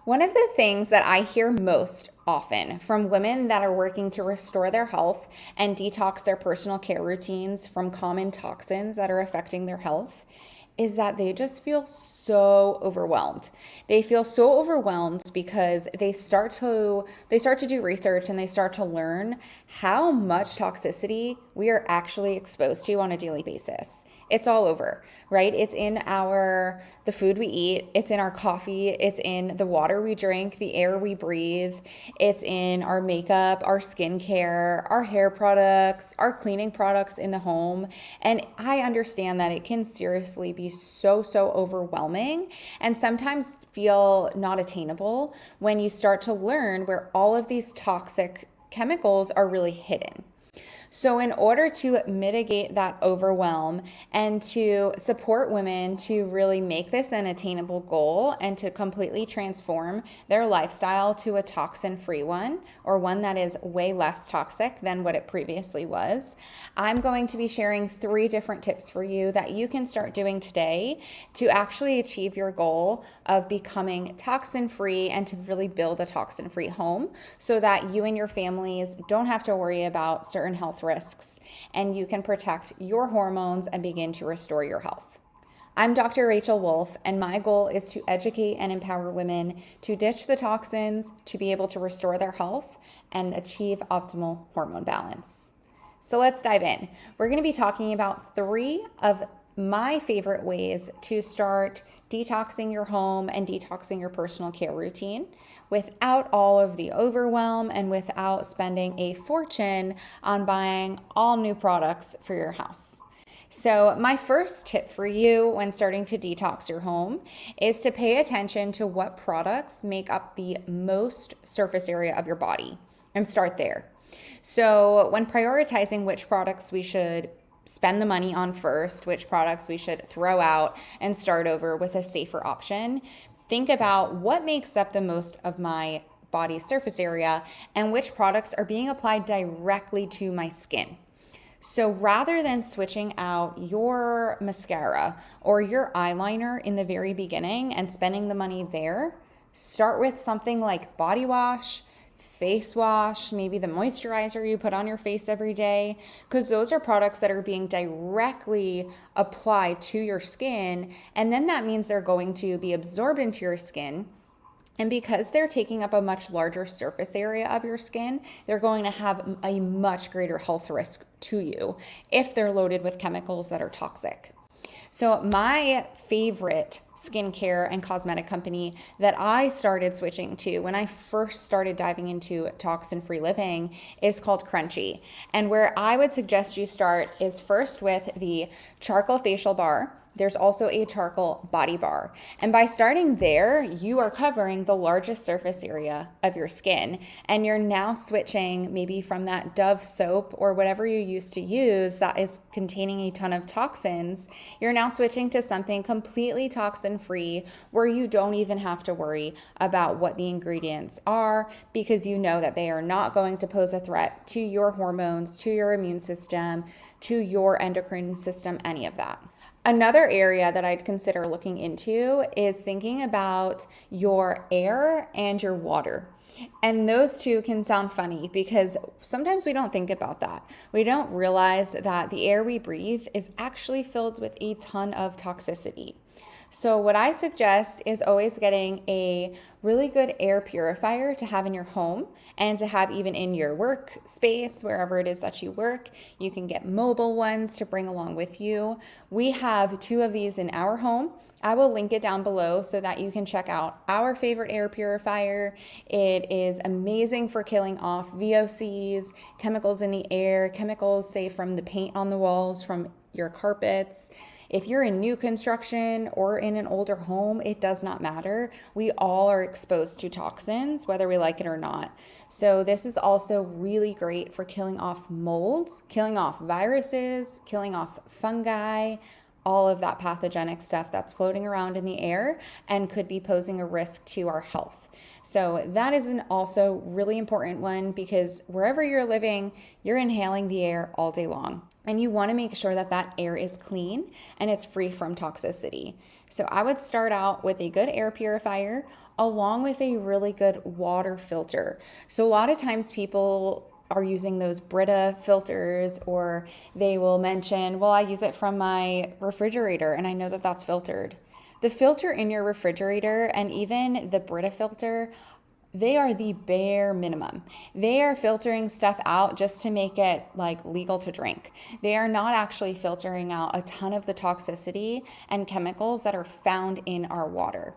One of the things that I hear most often from women that are working to restore their health and detox their personal care routines from common toxins that are affecting their health is that they just feel so overwhelmed. They feel so overwhelmed because they start to do research and they start to learn how much toxicity we are actually exposed to on a daily basis. It's all over, right? It's in the food we eat, it's in our coffee, it's in the water we drink, the air we breathe, it's in our makeup, our skincare, our hair products, our cleaning products in the home. And I understand that it can seriously be so overwhelming and sometimes feel not attainable when you start to learn where all of these toxic chemicals are really hidden. So, in order to mitigate that overwhelm and to support women to really make this an attainable goal and to completely transform their lifestyle to a toxin-free one, or one that is way less toxic than what it previously was, I'm going to be sharing 3 different tips for you that you can start doing today to actually achieve your goal of becoming toxin-free and to really build a toxin-free home so that you and your families don't have to worry about certain health risks and you can protect your hormones and begin to restore your health. I'm Dr. Rachel Wolfe, and my goal is to educate and empower women to ditch the toxins, to be able to restore their health and achieve optimal hormone balance. So let's dive in. We're going to be talking about 3 of my favorite ways to start detoxing your home and detoxing your personal care routine without all of the overwhelm and without spending a fortune on buying all new products for your house. So my first tip for you when starting to detox your home is to pay attention to what products make up the most surface area of your body and start there. So when prioritizing which products we should spend the money on first, which products we should throw out and start over with a safer option, think about what makes up the most of my body's surface area and which products are being applied directly to my skin. So rather than switching out your mascara or your eyeliner in the very beginning and spending the money there, start with something like body wash, face wash, maybe the moisturizer you put on your face every day, because those are products that are being directly applied to your skin. And then that means they're going to be absorbed into your skin. And because they're taking up a much larger surface area of your skin, they're going to have a much greater health risk to you if they're loaded with chemicals that are toxic. So my favorite skincare and cosmetic company that I started switching to when I first started diving into toxin-free living is called Crunchi. And where I would suggest you start is first with the charcoal facial bar. There's also a charcoal body bar. And by starting there, you are covering the largest surface area of your skin. And you're now switching maybe from that Dove soap or whatever you used to use that is containing a ton of toxins. You're now switching to something completely toxin-free where you don't even have to worry about what the ingredients are because you know that they are not going to pose a threat to your hormones, to your immune system, to your endocrine system, any of that. Another area that I'd consider looking into is thinking about your air and your water. And those two can sound funny because sometimes we don't think about that. We don't realize that the air we breathe is actually filled with a ton of toxicity. So what I suggest is always getting a really good air purifier to have in your home and to have even in your workspace, wherever it is that you work. You can get mobile ones to bring along with you. We have 2 of these in our home. I will link it down below so that you can check out our favorite air purifier. It is amazing for killing off VOCs, chemicals in the air, chemicals, say, from the paint on the walls, from your carpets. If you're in new construction or in an older home, it does not matter. We all are exposed to toxins, whether we like it or not. So this is also really great for killing off molds, killing off viruses, killing off fungi, all of that pathogenic stuff that's floating around in the air and could be posing a risk to our health. So that is an also really important one because wherever you're living, you're inhaling the air all day long. And you want to make sure that that air is clean and it's free from toxicity. So I would start out with a good air purifier. along with a really good water filter. So a lot of times people are using those Brita filters, or they will mention, well, I use it from my refrigerator and I know that that's filtered. The filter in your refrigerator and even the Brita filter, they are the bare minimum. They are filtering stuff out just to make it like legal to drink. They are not actually filtering out a ton of the toxicity and chemicals that are found in our water.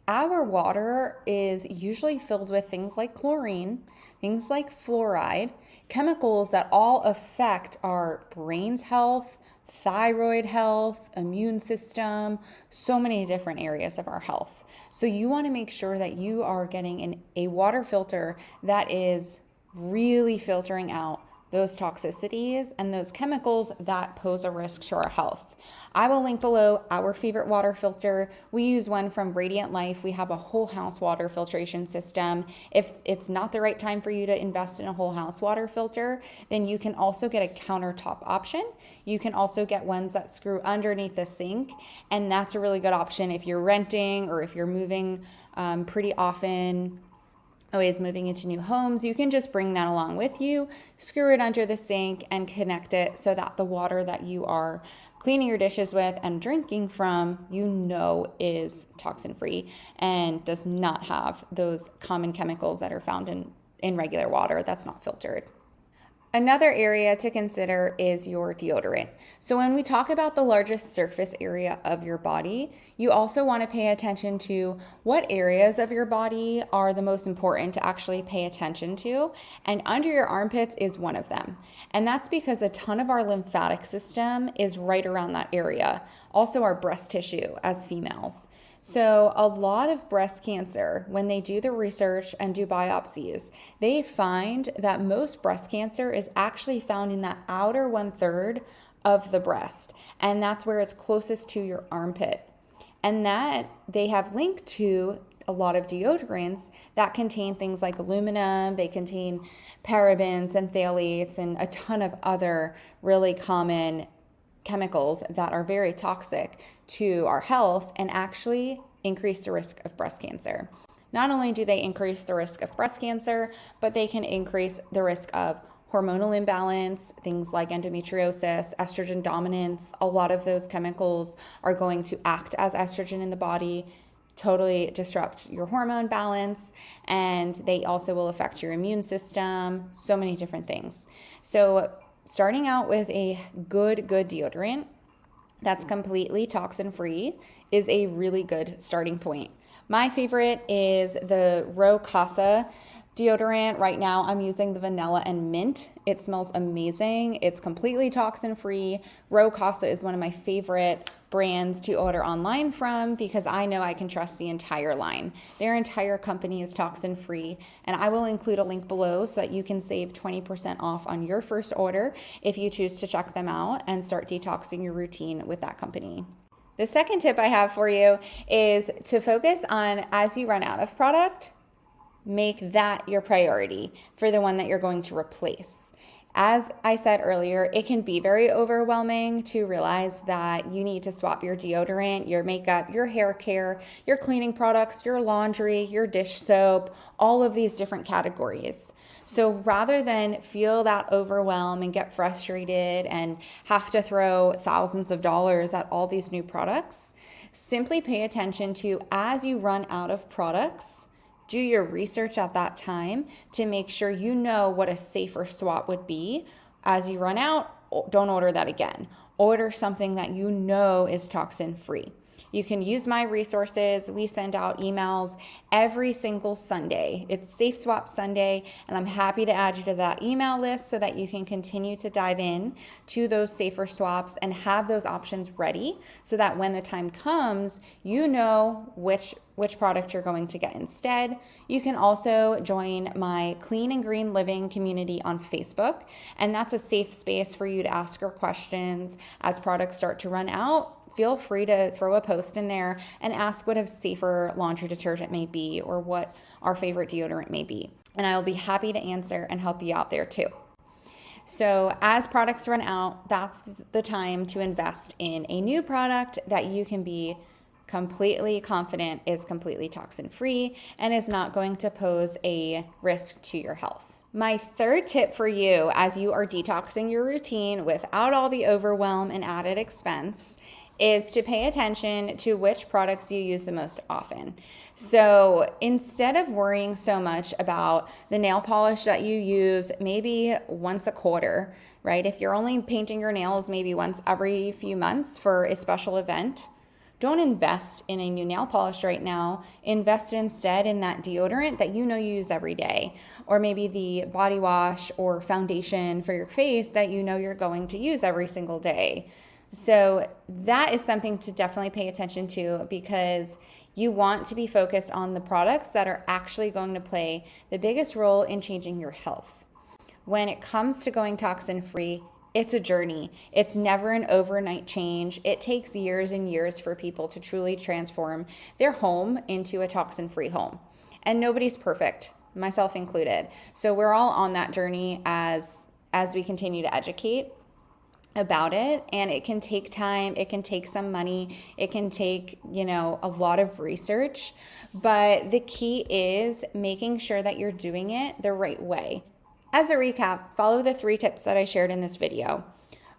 Our water is usually filled with things like chlorine, things like fluoride, chemicals that all affect our brain's health, thyroid health, immune system, so many different areas of our health. So you want to make sure that you are getting a water filter that is really filtering out those toxicities and those chemicals that pose a risk to our health. I will link below our favorite water filter. We use one from Radiant Life. We have a whole house water filtration system. If it's not the right time for you to invest in a whole house water filter, then you can also get a countertop option. You can also get ones that screw underneath the sink, and that's a really good option if you're renting or if you're moving pretty often, always moving into new homes. You can just bring that along with you, screw it under the sink, and connect it so that the water that you are cleaning your dishes with and drinking from, is toxin-free and does not have those common chemicals that are found in regular water that's not filtered. Another area to consider is your deodorant. So when we talk about the largest surface area of your body, you also want to pay attention to what areas of your body are the most important to actually pay attention to. And under your armpits is one of them. And that's because a ton of our lymphatic system is right around that area. Also our breast tissue as females. So a lot of breast cancer, when they do the research and do biopsies, they find that most breast cancer is actually found in that outer 1/3 of the breast. And that's where it's closest to your armpit. And that they have linked to a lot of deodorants that contain things like aluminum, they contain parabens and phthalates and a ton of other really common chemicals that are very toxic to our health and actually increase the risk of breast cancer. Not only do they increase the risk of breast cancer, but they can increase the risk of hormonal imbalance, things like endometriosis, estrogen dominance. A lot of those chemicals are going to act as estrogen in the body, totally disrupt your hormone balance, and they also will affect your immune system, so many different things. So starting out with a good deodorant that's completely toxin-free is a really good starting point. My favorite is the Rowe Casa deodorant. Right now I'm using the vanilla and mint. It smells amazing. It's completely toxin-free. Rowe Casa is one of my favorite brands to order online from because I know I can trust the entire line. Their entire company is toxin-free, and I will include a link below so that you can save 20% off on your first order if you choose to check them out and start detoxing your routine with that company. The second tip I have for you is to focus on, as you run out of product, make that your priority for the one that you're going to replace. As I said earlier, it can be very overwhelming to realize that you need to swap your deodorant, your makeup, your hair care, your cleaning products, your laundry, your dish soap, all of these different categories. So rather than feel that overwhelm and get frustrated and have to throw thousands of dollars at all these new products, simply pay attention to, as you run out of products, do your research at that time to make sure you know what a safer swap would be. As you run out, don't order that again. Order something that you know is toxin-free. You can use my resources. We send out emails every single Sunday. It's Safe Swap Sunday, and I'm happy to add you to that email list so that you can continue to dive in to those safer swaps and have those options ready so that when the time comes, you know which product you're going to get instead. You can also join my Clean and Green Living community on Facebook, and that's a safe space for you to ask your questions as products start to run out. Feel free to throw a post in there and ask what a safer laundry detergent may be or what our favorite deodorant may be. And I will be happy to answer and help you out there too. So as products run out, that's the time to invest in a new product that you can be completely confident is completely toxin-free and is not going to pose a risk to your health. My third tip for you as you are detoxing your routine without all the overwhelm and added expense is to pay attention to which products you use the most often. So instead of worrying so much about the nail polish that you use maybe once a quarter, right? If you're only painting your nails maybe once every few months for a special event, don't invest in a new nail polish right now. Invest instead in that deodorant that you know you use every day, or maybe the body wash or foundation for your face that you know you're going to use every single day. So that is something to definitely pay attention to, because you want to be focused on the products that are actually going to play the biggest role in changing your health. When it comes to going toxin-free, it's a journey. It's never an overnight change. It takes years and years for people to truly transform their home into a toxin-free home. And nobody's perfect, myself included. So we're all on that journey as we continue to educate about it, and it can take time, it can take some money, it can take, a lot of research, but the key is making sure that you're doing it the right way. As a recap, follow the 3 tips that I shared in this video,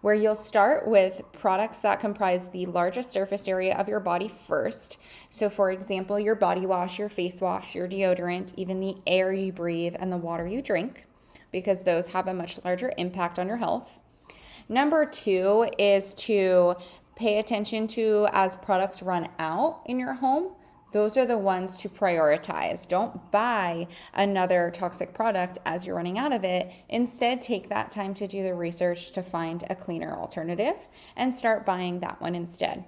where you'll start with products that comprise the largest surface area of your body first. So for example, your body wash, your face wash, your deodorant, even the air you breathe and the water you drink, because those have a much larger impact on your health. Number 2 is to pay attention to, as products run out in your home, those are the ones to prioritize. Don't buy another toxic product as you're running out of it. Instead, take that time to do the research to find a cleaner alternative and start buying that one instead.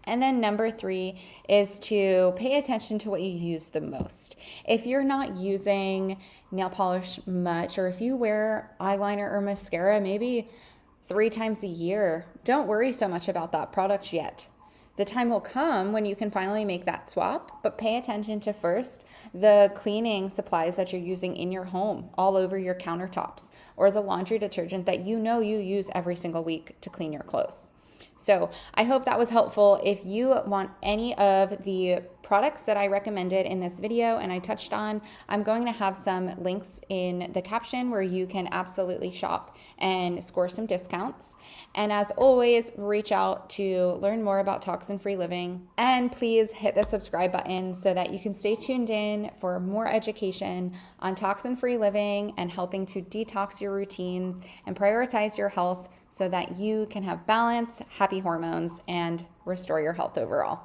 And then number 3 is to pay attention to what you use the most. If you're not using nail polish much, or if you wear eyeliner or mascara maybe 3 times a year, don't worry so much about that product yet. The time will come when you can finally make that swap, but pay attention to first the cleaning supplies that you're using in your home, all over your countertops, or the laundry detergent that you know you use every single week to clean your clothes. So I hope that was helpful. If you want any of the products that I recommended in this video and I touched on, I'm going to have some links in the caption where you can absolutely shop and score some discounts. And as always, reach out to learn more about toxin-free living. And please hit the subscribe button so that you can stay tuned in for more education on toxin-free living and helping to detox your routines and prioritize your health so that you can have balance, happy hormones, and restore your health overall.